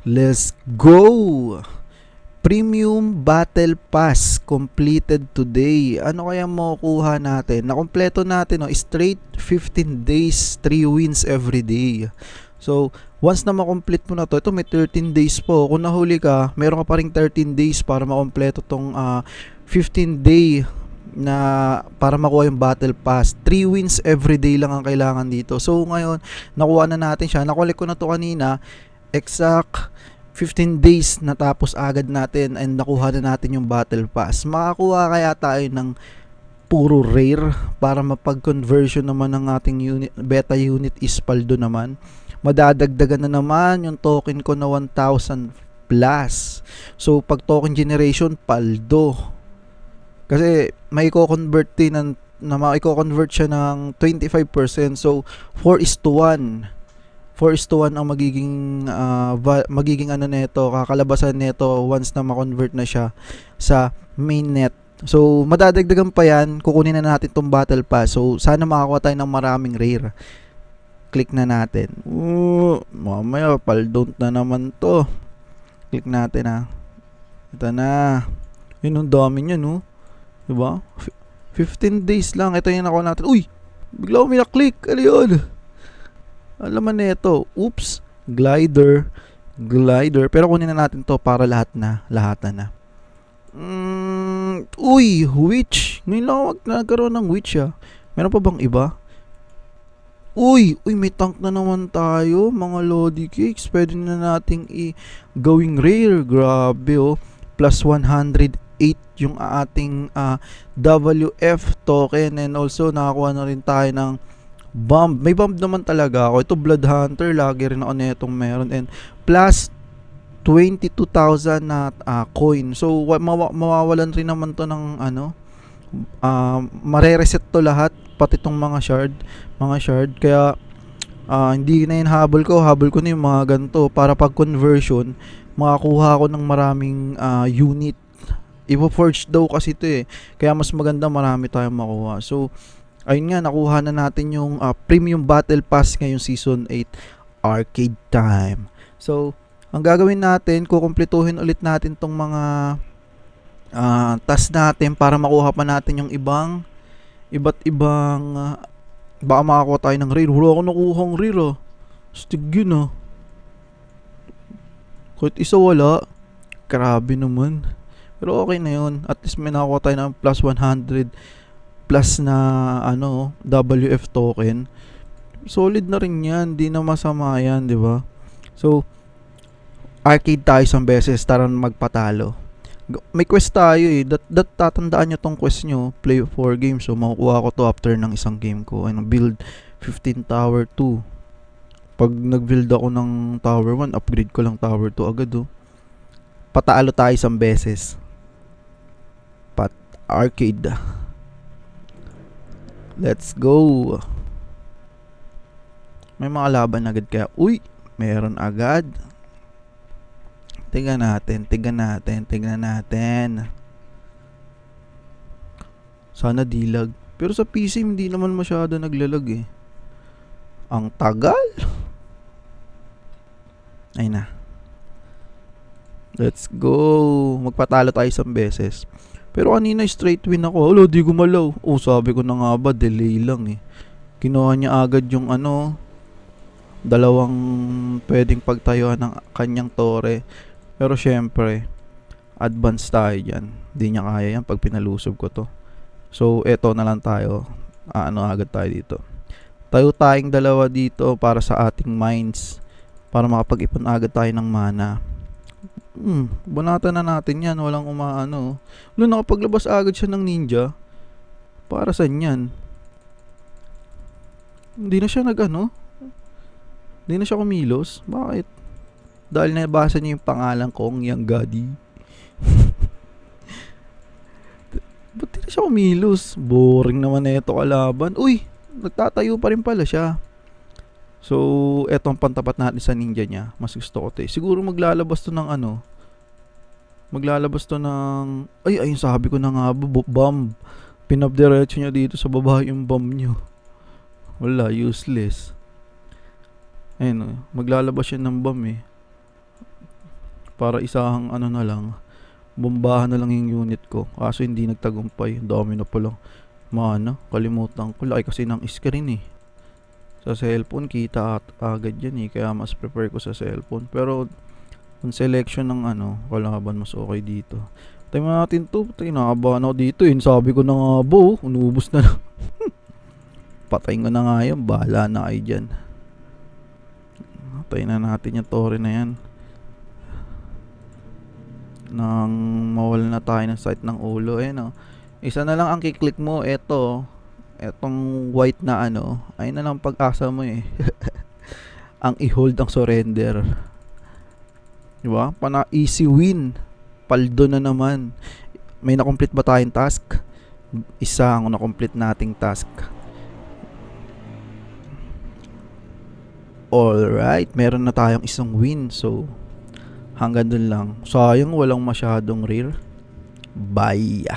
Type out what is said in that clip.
Let's go! Premium Battle Pass completed today. Ano kaya makukuha natin? Nakompleto natin, no? Straight 15 days, 3 wins every day. So, once na makomplete mo na to, ito may 13 days po. Kung nahuli ka, meron ka pa ring 13 days para makompleto tong 15 day na para makuha yung Battle Pass. 3 wins every day lang ang kailangan dito. So, ngayon, nakuha na natin siya. Nakulik ko na to kanina. Exact 15 days natapos agad natin and nakuha na natin yung Battle Pass. Makakuha kaya tayo ng puro rare para mapag-conversion naman ng ating unit, beta unit is paldo naman. Madadagdagan na naman yung token ko na 1,000 plus. So pag token generation, paldo. Kasi may i-convert din na mai-convert siya ng 25%. So 4:1. 4:1 ang magiging ano nito, kakalabasan nito once na ma-convert na siya sa mainnet. So madadagdagan pa yan, kukunin na natin tong Battle Pass. So sana makakuha tayo ng maraming rare. Click na natin. Mamaya paldont na naman to. Click natin ha. Ito na. Yun, ang dami niya, no? Diba? 15 days lang. Ito yung nakuha natin. Uy! Bigla ko mina-click. Ano yun? Alam mo nito, oops, glider. Pero kunin na natin to para lahat na. Uy, witch. Ngayon lang ako nagkaroon ng witch Meron pa bang iba? Uy, may tank na naman tayo, mga Lodi Cakes. Pwede na nating gawing rare. Grabe Plus 108 yung ating WF token. And also, nakakuha na rin tayo ng bomb. May bomb naman talaga ako. Ito Blood Hunter, lagi rin ako netong meron. And plus 22,000 na coin. So mawawalan rin naman to ng mare-reset to lahat, pati tong mga shard. Kaya hindi na yun habol ko na yung mga ganito para pag conversion makakuha ako ng maraming unit. Ipo-forge daw kasi ito kaya mas maganda marami tayong makuha. So ayun nga, nakuha na natin yung Premium Battle Pass ngayong Season 8 Arcade Time. So, ang gagawin natin, kukumpletuhin ulit natin tong mga task natin para makuha pa natin yung iba't ibang baka makakuha tayo ng rare. Wala ako nakuhang rare Stig yun Kahit isa wala. Grabe naman. Pero okay na yun. At least may nakakuha tayo ng plus 100 plus na WF token. Solid na rin yan, di na masama yan, di ba? So arcade tayo isang beses, tara magpatalo. May quest tayo tatandaan nyo tong quest nyo, play 4 games. So makukuha ko to after ng isang game ko. Build 15 tower 2. Pag nag-build ako ng tower 1, upgrade ko lang tower 2 agad Patalo tayo isang beses. Arcade. Let's go. May mga laban agad kaya. Uy, meron agad. Tingnan natin. Sana dilag. Pero sa PC hindi naman masyado naglalag Ang tagal. Ay na. Let's go. Magpatalo tayo isang beses. Pero kanina straight win ako. Alo, di gumalaw. Sabi ko na nga ba, delay lang Kinuha niya agad yung dalawang pwedeng pagtayuan ng kanyang tore. Pero syempre, advance tayo dyan. Di niya kaya yan pag pinalusob ko to. So, eto na lang tayo. Agad tayo dito. Tayo tayong dalawa dito para sa ating mines. Para makapag-ipon agad tayo ng mana. Bunatan na natin yan. Walang umaano. Nakapaglabas agad siya ng ninja. Para saan yan? Hindi na siya Hindi na siya kumilos. Bakit? Dahil nabasa niya yung pangalan kong Young Goddy. Ba't di na siya kumilos? Boring naman na ito kalaban. Uy! Nagtatayo pa rin pala siya. So, eto ang pantapat natin sa ninja niya. Mas gusto ko siguro maglalabas to ng ayun sabi ko na nga bomb. Pinabdiretso niya dito sa baba yung bomb niyo. Wala, useless. Ayun maglalabas siya ng bomb Para isang ano na lang, bombahan na lang yung unit ko. Kaso hindi nagtagumpay. Dami na palang. Kalimutan ko. Laki kasi ng screen eh. Sa cellphone, kita agad yan eh. Kaya mas prefer ko sa cellphone. Pero, kung selection ng kalaban, mas okay dito. Tayo natin to. Tayo, nakabahan ako dito eh. Sabi ko na nga bo, unubos na lang. Patayin ko na nga yun. Bahala na kayo dyan. Tayo na natin yung tore na yan. Nang mawala na tayo ng sight ng ulo isa na lang ang kiklik mo, etong white na ayun na lang pag-asa mo eh. Ang i-hold ang surrender, diba? Pana easy win, paldo na naman. May na-complete ba tayong task? Isa ang na-complete nating task. Alright, meron na tayong isang win. So hanggang dun lang. Sayang walang masyadong rare. Bye.